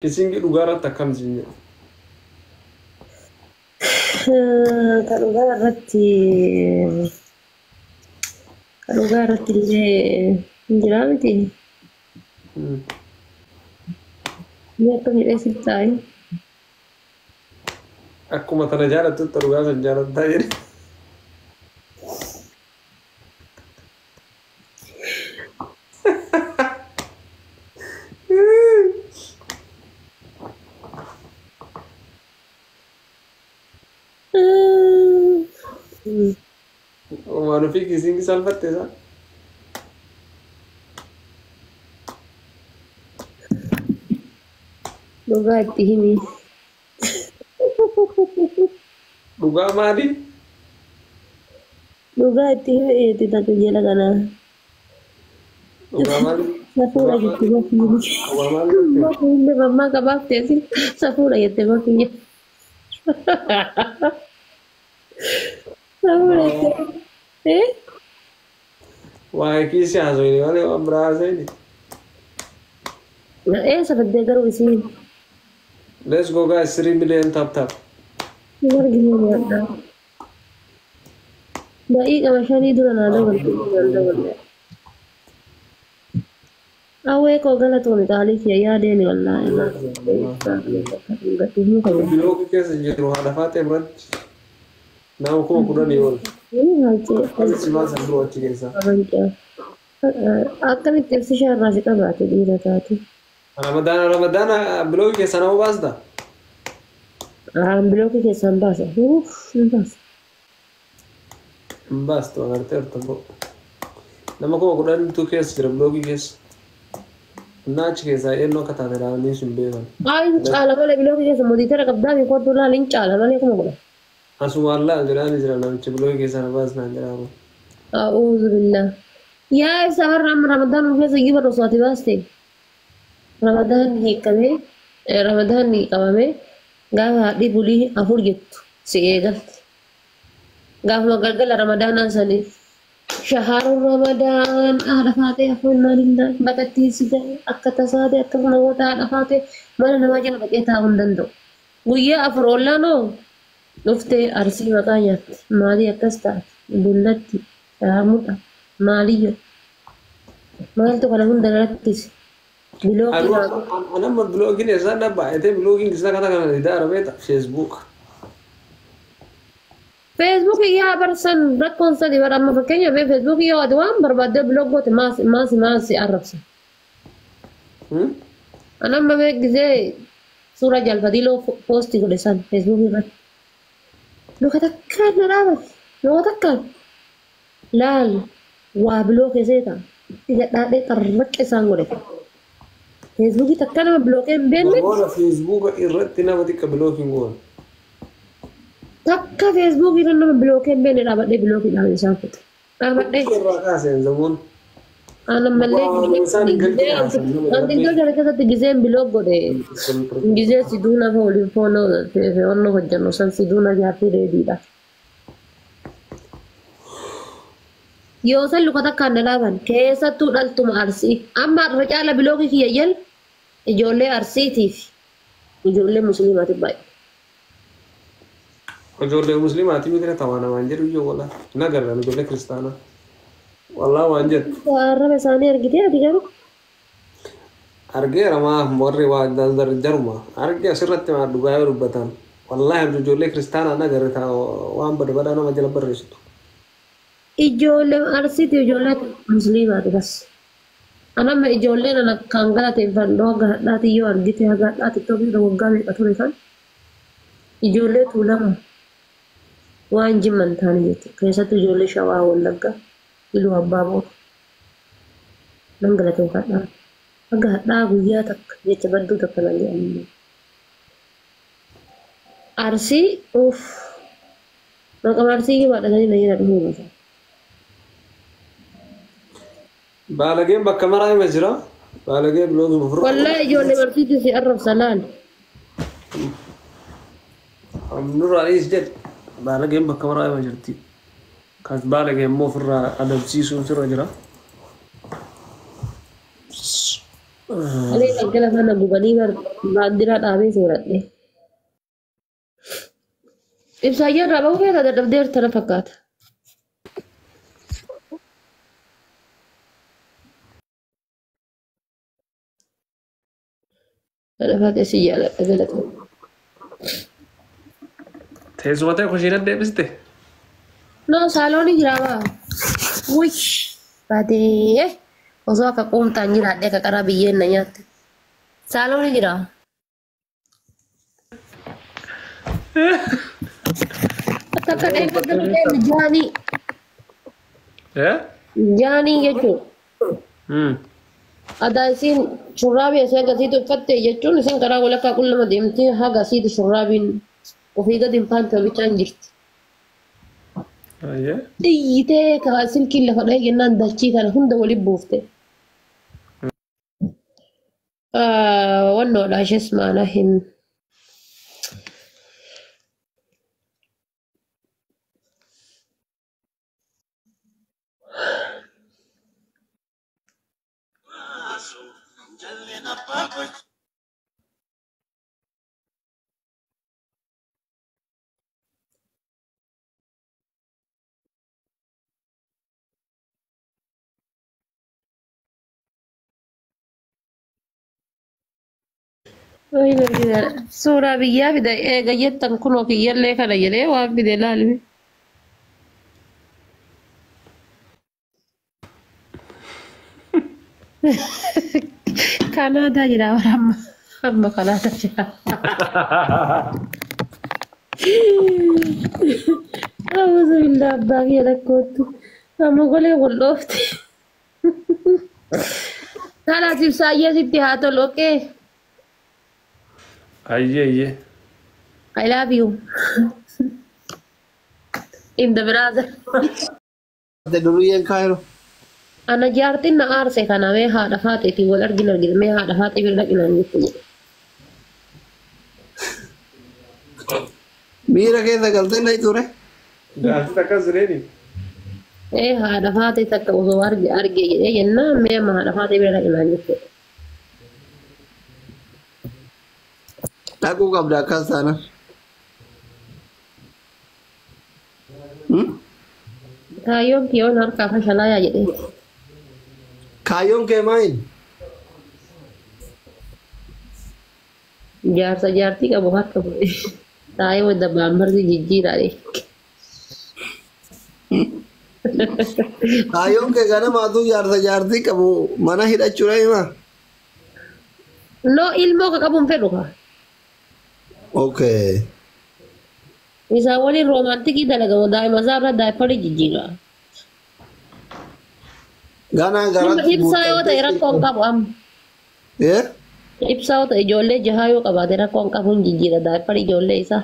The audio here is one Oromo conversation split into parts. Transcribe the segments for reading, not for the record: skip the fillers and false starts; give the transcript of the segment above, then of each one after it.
Kisingi dhugaarratti akkam jiru? Kan dhugaa irratti illee hin jira miti. Ni akka midheessi taa'e. Akkuma tana jaalattutti dhugaa san jaalattaa jedhe. Waan ofii kisingi salphatte isaa. Dhugaa itti himi. Dhugaa maali? Dhugaa itti himi itti takka jala kana. Dhugaa maali? Safuudha jettee bakki. Dhugaa maali? Bakki illee mammaa qabaafteeti. Safuudha jettee bakki. Safuudha jettee. Waa'ee kiisi haasawini malee waan biraa haasawini. Sabaddee garuu isiin. Let's go guys, 3 million tap. دقيقة مشان يدرون هذا ولا أوه كو غلطوني تعالي يا ديني والله بلوغ كيس جرو هذا فاتح برد ناو كم كنا نيول سما سندرو أشي كيسا أكمل تفسير شهر راسي كبرت دي راتي رمضان بلوغ كيس أنا ما باسدا بلوغ كيس أنا باسا بس تو أنا ترتبو nama kuma kudhan tu keessa jira blogii keessa naachi keessaa eenyu akka taate ilaalanii sun beekan. Caala malee blogii keessa mootitara qabdaa fi kootu laaliin caala malee kuma kudha. Asumaan laal jedhanii jira namichi blogii keessa na baasnaan jedhamu. A'uudhu billah. Yaa ibsa har'a amma Ramadaan keessa giba rosaati baaste. Ramadaan hiikamee gaafa haadhi bulii afur jettu si eegalte. Gaafuma galgala Ramadaanaa sanii. شهر رمضان أهل فاتح فلنا لله بكتي سجى أكتا سادة أكتا نوتا أهل فاتح ما لنا ما جنا بكيتا عندندو ويا أفرولا نو نفتي أرسي مكانيات مالي أكستا دولتي شهرموتا ماليو مالتو كنا من دلتيس بلوكي أنا ما بلوكي نزار نبأ إنتي بلوكي كذا كذا كذا إدارة بيتا فيسبوك فيسبوك يا برسن ركون سدي برا ما فكيني في فيسبوك يا أدوان بربادة بلوجات ماسي أعرفه أنا ما بيك زي صورة جالبة دي لو بوستي كل سنة فيسبوك يبقى لو كتكر نرابط لو كتكر لا وبلوك زيتا إذا ده ترك إنسان قلت فيسبوك تكلم بلوكين بينك والله فيسبوك إردنا بديك بلوكين قول takka Facebook irra nama blookeen beene dhaabadhee blookii dhaabee isaan fute. Dhaabadhee. Irraa kaaseen zamuun. Ana mallee antiggoo kana keessatti gizeen biloog godhe gizee siduuna fa waliin foonoo onno hojjannu san siduuna jaaffii deebiidha. Yoo san luka takkaan na dhaaban keessattuu dhaltuma arsii amma irra caala biloogii kiyya jala ijoollee arsiitiif ijoollee musliimaatiif baay'ee. Ijoollee musliimaati miti tawaana waan jedhu iyyuu wala nagarran ijoollee kiristaanaa wallaa waan jedhu. Arraba isaanii argitee ati garuu. Argeera maa warri waa jaruma argee asirratti maa dhugaa yoo dubbatan wallaahi ijoollee kiristaanaa nagarre taa waan badbada nama jala barreessitu. Ijoollee arsiiti ijoollee musliimaati bas. Anamma ijoolleen ana kan galateeffadhu hogga hadhaati yoo argite hogga hadhaati Itoophiyaa waggaa meeqa ture kan ijoollee tuulama. Waan jimman taane jechuudha. Keessattuu ijoollee shawaa wallaggaa iluu abbaa boora. Nan galateeffadhaa. Hogga hadhaa guyyaa takka jecha badduu takka nan jedhamu. Arsii uff maqaan arsii baadhatanii na jira dhufuu masa. Baalageen bakka maraa hima jira. Baalagee biloogii mufurra. Wallaahi ijoollee barsiisti si arrabsa laal. Nurraanis jedhe baalageen bakka maraa hima jirti. Kas baalageen immoo ofirraa adamsiisuun sirra jira. Alee galgala kana gubanii baandiraa dhaabee sooradhe. Ibsaayyaa irraa bahuu feeta dadhabdee tana fakkaata. Kana fakkeessi jaaladha galata. Teessuma ta'e kushiina deebiste. No, saaloonii jiraama. Wuy, baatee osoo akka quumtaan jiraadhee akka qaraa biyyeen na nyaatte. Saaloonii jira. Akka akka dheebbata jaanii. Jaanii jechuudha. Adaa isiin shurraabii asii agasiitu uffatte jechuun isiin karaa walakkaa qullama deemtee haga asiiti shurraabiin ofii gadi hin paante bichaan jirti. Dhiitee kaa silkiin lafa dhahee jennaan dachii kana hunda waliin buufte. Wannoodha ishees maana hin. Suuraa biyyaa fida eega jettan kunoo kiyyallee kana jedhee waan fide ilaalme. Kanaadaa jira warra amma Kanaadaa jira. Abuuza billaa abbaa kiyya rakkootu amma golee wal dhoofte. Kanaaf ibsaayyaa sitti haa tolu okkee. Ayye. I love you. In the brother. The Durian Cairo. Ana jaartin na aarse kana mee haadha faateetii wal argina mee haadha faatee bira dhaqinaan jettu. Mira keessa galtee na ture. Jaartii akkas jireeni. Haadha faatee takka osoo arge jedhee jennaan mee amma haadha faatee bira dhaqinaan jettu. Aku qabda akkas taana. Kaayyoon kiyyoon harkaa fashalaayaa jedhee. Kaayyoon kee maal? Jaarsa jaartii qabu harka fuudhee taa'ee wadda baambarri jijjiiraadhe. Kaayyoon kee ganamaatu jaarsa jaartii qabu mana hidhachuudha himaa? No ilmoo ka qabuun fedhu kaa. Okay. Isa waliin roomaantikii dalagamu daa'ima isaa irra daa'imman jijjiira. Ganaan garatti Ibsaa yoo ta'e rakkoon qabu amma. Ibsaa yoo ta'e ijoollee jahaa yoo qabaate rakkoon qabuun jijjiira daa'imman ijoollee isaa.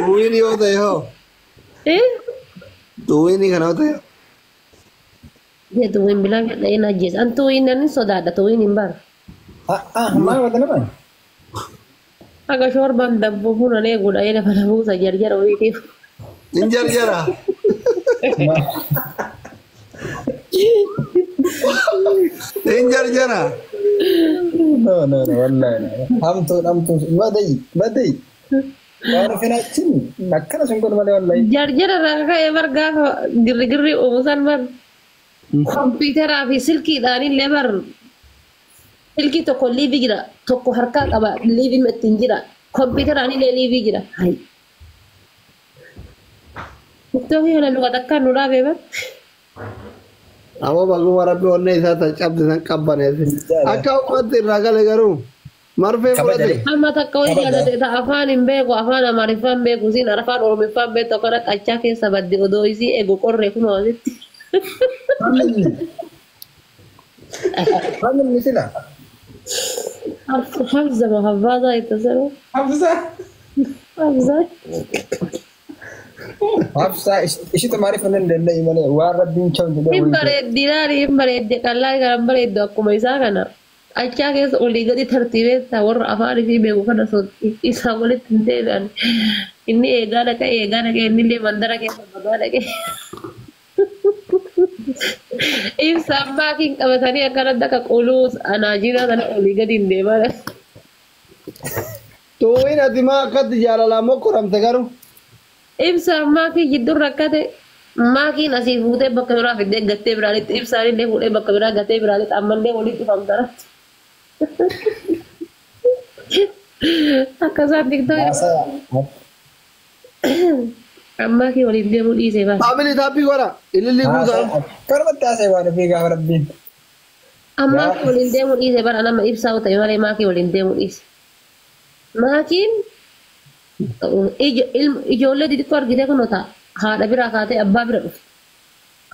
Tuwini yoo ta'e hoo? Tuwini kana yoo ta'e? Dia tuwin bilang lain aja. Antuin ini saudara tuwin imbar. Mana kata nama? Agak sorban dan pun ane guna ini pada musa jar-jar itu. Jar-jara. Jar-jara. No, wallahi. Ham tu, badai. Baru kena cini, nak kena sungguh malah wallahi. Jar-jar raka ya marga giri-giri umusan bar. Komputer api silki dani lebar. Silki toko livi gira, toko harka kaba livi metin gira. Komputer ani le livi gira. Hai. Itu yang lalu katakan nura beba. Awo bagu marapi onne isa ta cabde san kabbane sin. Akka ummati ragale garu. Marfe fudhate. Amma takka wayii yaadate ta afaan hin beeku afaan amaariffaa hin beeku siin afaan oromiffaa hin beektu akkana qachaa keessa badde odoo isii eegu qorree kunoo asitti. Hamil misila. Hamza ma Hamza itasaro. Hamza. Hafsa ishi tamari fanan danda imane wa rabbin chawun da Hin bareedde qallaa garan bareeddu akkuma isaa kana. Qachaa keessa olii gadi tartiibeessa warra afaan isii beeku kana isaa walitti hin deebi'an. Inni eegaa dhaqee inni illee mandara keessa bagaa dhaqee. Ibsaan maakiin qabatanii akkanatti akka quluus anaajina sana olii gadi hin deeman. Tuuyin ati maa akkatti jaalalaa moo qoramte garuu? Ibsaan maakii jidduun rakkate maakiin asii fuutee bakka biraa fiddee gattee biraanitti ibsaan illee fuudhee bakka biraa gattee biraanitti ammallee walitti famtara. Akkasaan tiktookii. Maakii waliin deemuu dhiisee baasa. Amini taappii godha. Ililli guutaa. Karmatti haasa'e waan ofii gaafa rabbiin. Maakii waliin deemuu dhiisee bara nama ibsaa ta'e malee maakii waliin deemuu dhiise. Maakiin ijoollee xixiqqoo argitee kun ta'a. Haadha biraa kaatee abbaa bira dhufe.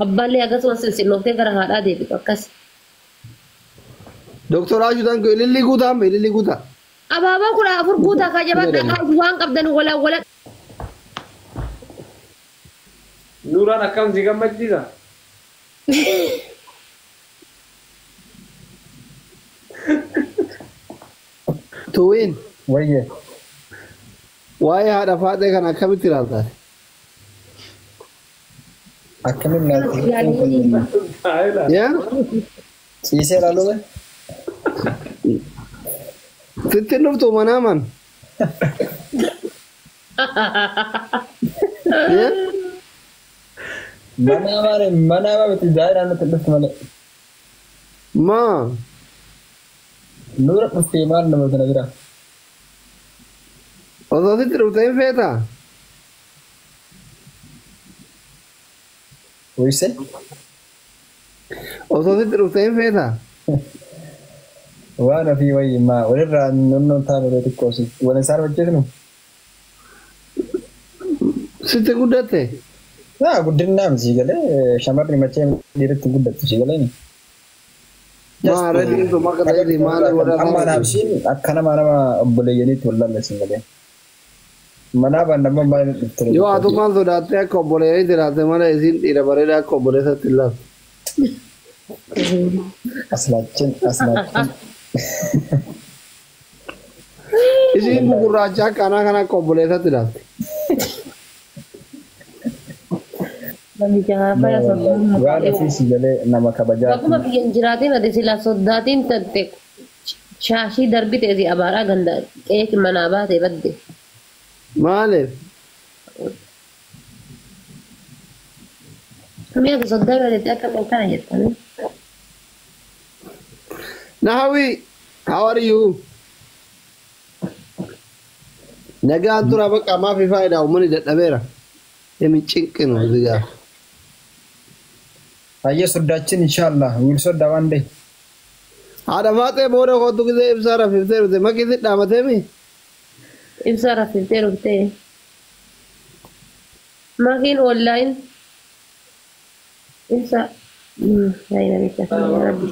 Abbaallee akkasumas silsinnooftee gara haadhaa deebitu akkas. Doktora Ajuutaan kun ililli guutaa amma ililli guutaa. Abaabaa kudha afur guutaa kaa jabaadhaa waan qabdan wala. Nuraan akkam si gammachiisa? Tuuyin. Wayyee. Waa'ee haadha faadhee kana akkamitti ilaaltaa? Akkamiin laatti? Yaa? Ciisee ilaaluu bee? Sitti dhuftu manaa man. Yaa? Manaa miti daa'imman nutti dhuftu malee. Maa? Nura dhuftee maal nama kana bira? Osoo sitti dhuftee hin feetaa? Wayise? Osoo sitti dhuftee hin feetaa? Waan ofii wayii maa walirraa nonnoon taanu yoo xiqqoosi. Wal isaan hojjetnu? Sitti guddatte? Naa guddinaa miti galee shamarri machee dhiirratti guddattu si galee ni. Maa radiin sun akka ta'eeti maal godhaa? Amma naabsiin akka nama obboleeyyaniitti wal laalleessin galee. Manaa baannamman baay'ee dhufte. Yoo atu maal sodaattee akka obboleeyyanii jiraate malee isiin dhiira bareedaa akka obboleessatti hin laatu. Aslaachin. Isiin gurraacha akkanaa kana akka obboleessatti laatti. Waan ofii si galee nama kabajaa. Bakkuma biyyan jiraatiin ati silaa soddaatiin tatte shaashii darbitee si abaaraa ganda qeeki manaa baatee badde. Maaliif? Mi'a ati soddaa biraatti akka kana jettanii. Nahawi, how are you? Nagaan tura bakka maafi faayidaa uummanni dadhabeera. Yemi cinqinu zigaa. Hayyee soddaachin inshallah wiil soddaa waan ta'e. Haadha faatee booda kootu gisee ibsaa rafiftee dhufte makiitti dhaamatee mi? Ibsaa rafiftee dhufte. Makiin online. Ibsaa. Hayya bitta yaa rabbi.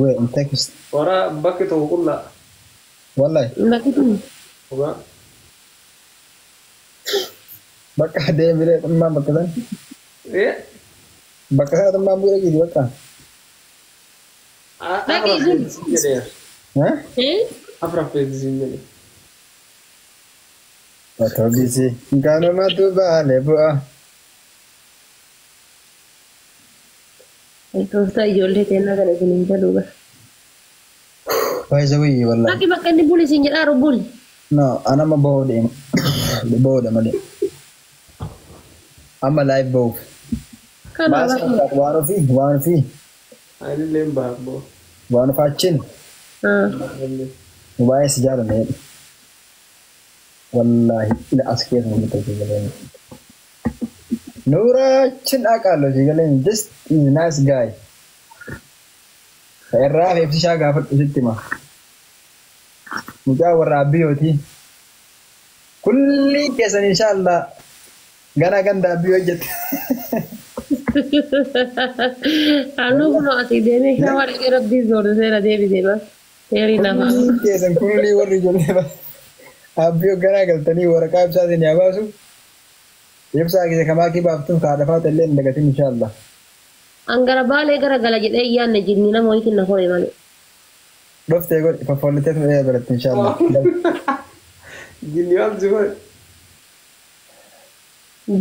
Wee in text. Wara bakki tokko qullaa. Wallahi. Bakki kun. Dhugaa. Bakka deemee dhimmaan bakka san. Bakka sana dhimmaan bu'ee gidi bakka. Afra feezisiin jedhe. Bakka bisi. Gaanumatu baale bu'a. Tooftaa ijoollee kennaa kana isin hin jedhuudha. Faayiza wayii wallahi. Bakki bakka inni buli isin jedhaa buli. No, anama bahuu deema. Bahuudha malee. Amma live bahuuf. Waan ofii. Ani illee hin baafnu. Waan ofaachin. Baay'ee si jaalladha. Wallahi ila as keessa mul'ata si galeen. Nuurachin aqaallo si galeen just is a nice guy. Irraa feefsishaa gaafadhu sitti ma. Mucaa warra abbiyooti. Kulli keessan inshallah gana ganda abbiyo hojjette. Anu kuno ati deemee shawar rabbii zoorte seera deebisee bas. Seerii nama. Keessan kulli warri ijoollee ba. Abbiyo gana galtanii waraqaa ibsaatiin yaa baasu. Ibsaa keessa kamaa kii baaftuun kaadhafaata illee hin dagatin inshallah. Angara baalee gara gala jedhee yaanne jinni nama wayitiin na hore malee. Doftee godhi faffollitee fudhee godhatti inshallah. Jinni waan si godhe.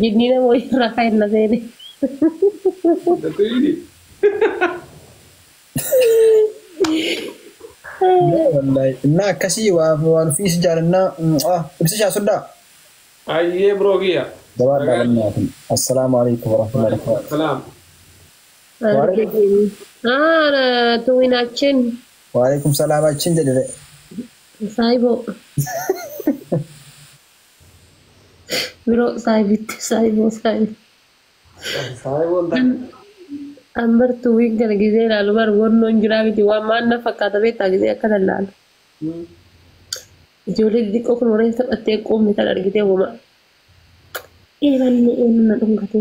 Jinni nama wayitiin rakaa hin na seene. Datuini. والله إنها كسي وفي سجارنا بس صدق Aye bro kia. دوار دالنا السلام عليكم ورحمة الله وبركاته Salam. tuwinaችን وعليكم السلام عليكم جديد saibo biro saibo Saya pun tak. ambar tuwing kana gisee ilaalu bar wannoon jiraa miti waan maanna fakkaata beektaa gisee akkana ilaalu ijoollee xixiqqoo kun warreen taphattee qoomni kan argitee wama eeballee eenyuma dhungate